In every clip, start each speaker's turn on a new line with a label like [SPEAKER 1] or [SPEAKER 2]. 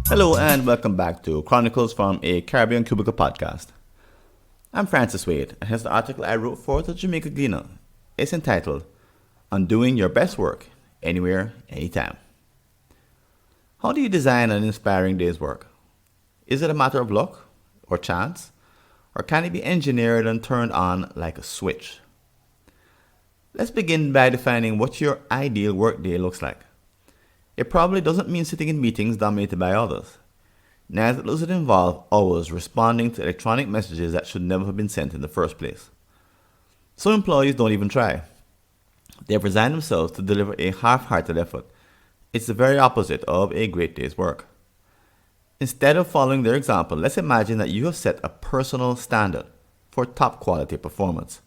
[SPEAKER 1] Hello and welcome back to Chronicles from a Caribbean Cubicle podcast. I'm Francis Wade, and here's the article I wrote for the Jamaica Gleaner. It's entitled, Undoing Your Best Work, Anywhere, Anytime. How do you design an inspiring day's work? Is it a matter of luck or chance? Or can it be engineered and turned on like a switch? Let's begin by defining what your ideal workday looks like. It probably doesn't mean sitting in meetings dominated by others. Neither does it involve hours responding to electronic messages that should never have been sent in the first place. Some employees don't even try. They have resigned themselves to deliver a half-hearted effort. It's the very opposite of a great day's work. Instead of following their example, let's imagine that you have set a personal standard for top quality performance.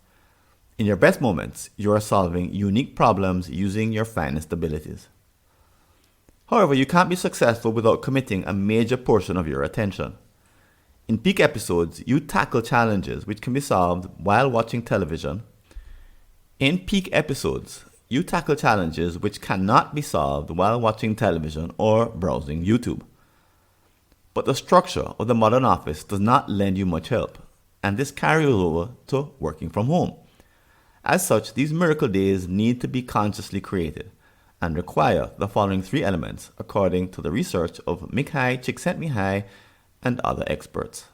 [SPEAKER 1] In your best moments, you are solving unique problems using your finest abilities. However, you can't be successful without committing a major portion of your attention. In peak episodes, you tackle challenges which can be solved while watching television. In peak episodes, you tackle challenges which cannot be solved while watching television or browsing YouTube. But the structure of the modern office does not lend you much help, and this carries over to working from home. As such, these miracle days need to be consciously created and require the following three elements according to the research of Mick High, Csikszentmihalyi, and other experts.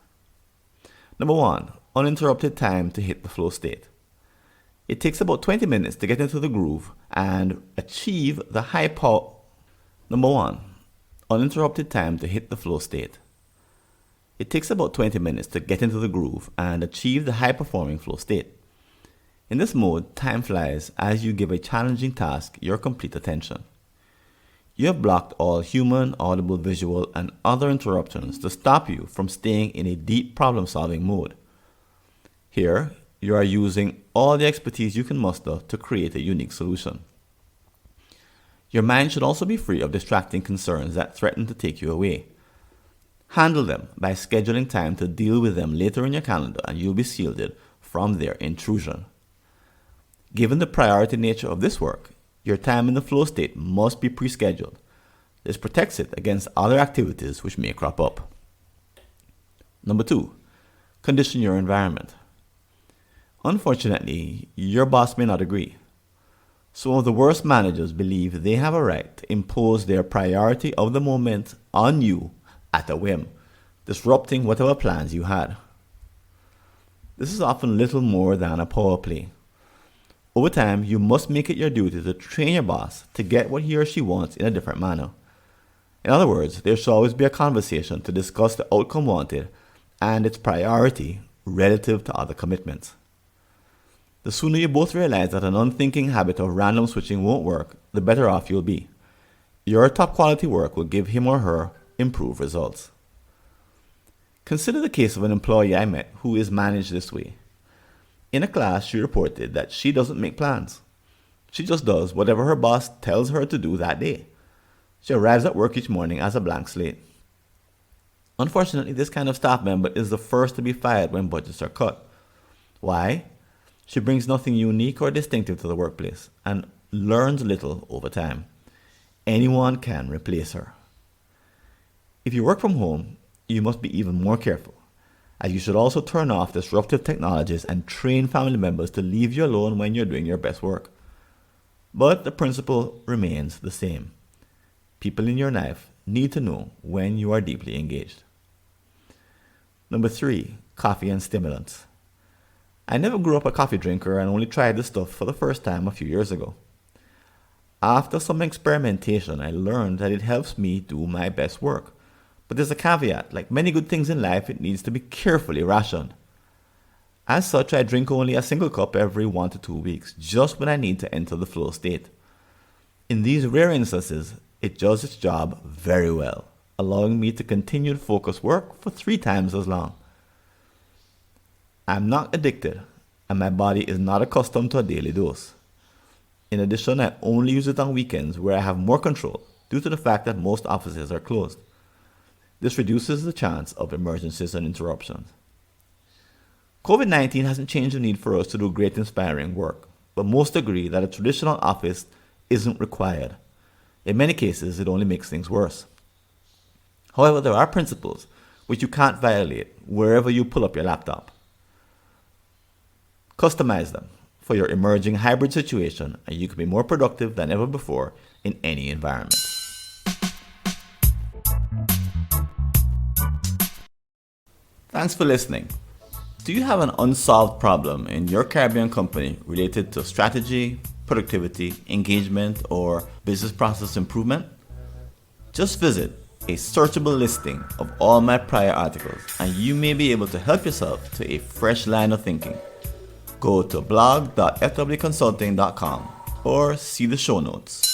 [SPEAKER 1] Number 1, uninterrupted time to hit the flow state. It takes about 20 minutes to get into the groove and achieve the high power. Number 1, uninterrupted time to hit the flow state. It takes about 20 minutes to get into the groove and achieve the high performing flow state. In this mode, time flies as you give a challenging task your complete attention. You have blocked all human, audible, visual, and other interruptions to stop you from staying in a deep problem-solving mode. Here, you are using all the expertise you can muster to create a unique solution. Your mind should also be free of distracting concerns that threaten to take you away. Handle them by scheduling time to deal with them later in your calendar, and you'll be shielded from their intrusion. Given the priority nature of this work, your time in the flow state must be pre-scheduled. This protects it against other activities which may crop up. Number 2, condition your environment. Unfortunately, your boss may not agree. Some of the worst managers believe they have a right to impose their priority of the moment on you at a whim, disrupting whatever plans you had. This is often little more than a power play. Over time, you must make it your duty to train your boss to get what he or she wants in a different manner. In other words, there should always be a conversation to discuss the outcome wanted and its priority relative to other commitments. The sooner you both realize that an unthinking habit of random switching won't work, the better off you'll be. Your top quality work will give him or her improved results. Consider the case of an employee I met who is managed this way. In a class, she reported that she doesn't make plans. She just does whatever her boss tells her to do that day. She arrives at work each morning as a blank slate. Unfortunately, this kind of staff member is the first to be fired when budgets are cut. Why? She brings nothing unique or distinctive to the workplace and learns little over time. Anyone can replace her. If you work from home, you must be even more careful, as you should also turn off disruptive technologies and train family members to leave you alone when you're doing your best work. But the principle remains the same. People in your life need to know when you are deeply engaged. Number 3, coffee and stimulants. I never grew up a coffee drinker and only tried this stuff for the first time a few years ago. After some experimentation, I learned that it helps me do my best work. But there's a caveat. Like many good things in life, it needs to be carefully rationed. As such, I drink only a single cup every 1 to 2 weeks, just when I need to enter the flow state. In these rare instances, it does its job very well, allowing me to continue to focus work for 3 times as long. I'm not addicted, and my body is not accustomed to a daily dose. In addition, I only use it on weekends where I have more control due to the fact that most offices are closed. This reduces the chance of emergencies and interruptions. COVID-19 hasn't changed the need for us to do great inspiring work, but most agree that a traditional office isn't required. In many cases, it only makes things worse. However, there are principles which you can't violate wherever you pull up your laptop. Customize them for your emerging hybrid situation, and you can be more productive than ever before in any environment. Thanks for listening. Do you have an unsolved problem in your Caribbean company related to strategy, productivity, engagement, or business process improvement? Just visit a searchable listing of all my prior articles, and you may be able to help yourself to a fresh line of thinking. Go to blog.fwconsulting.com or see the show notes.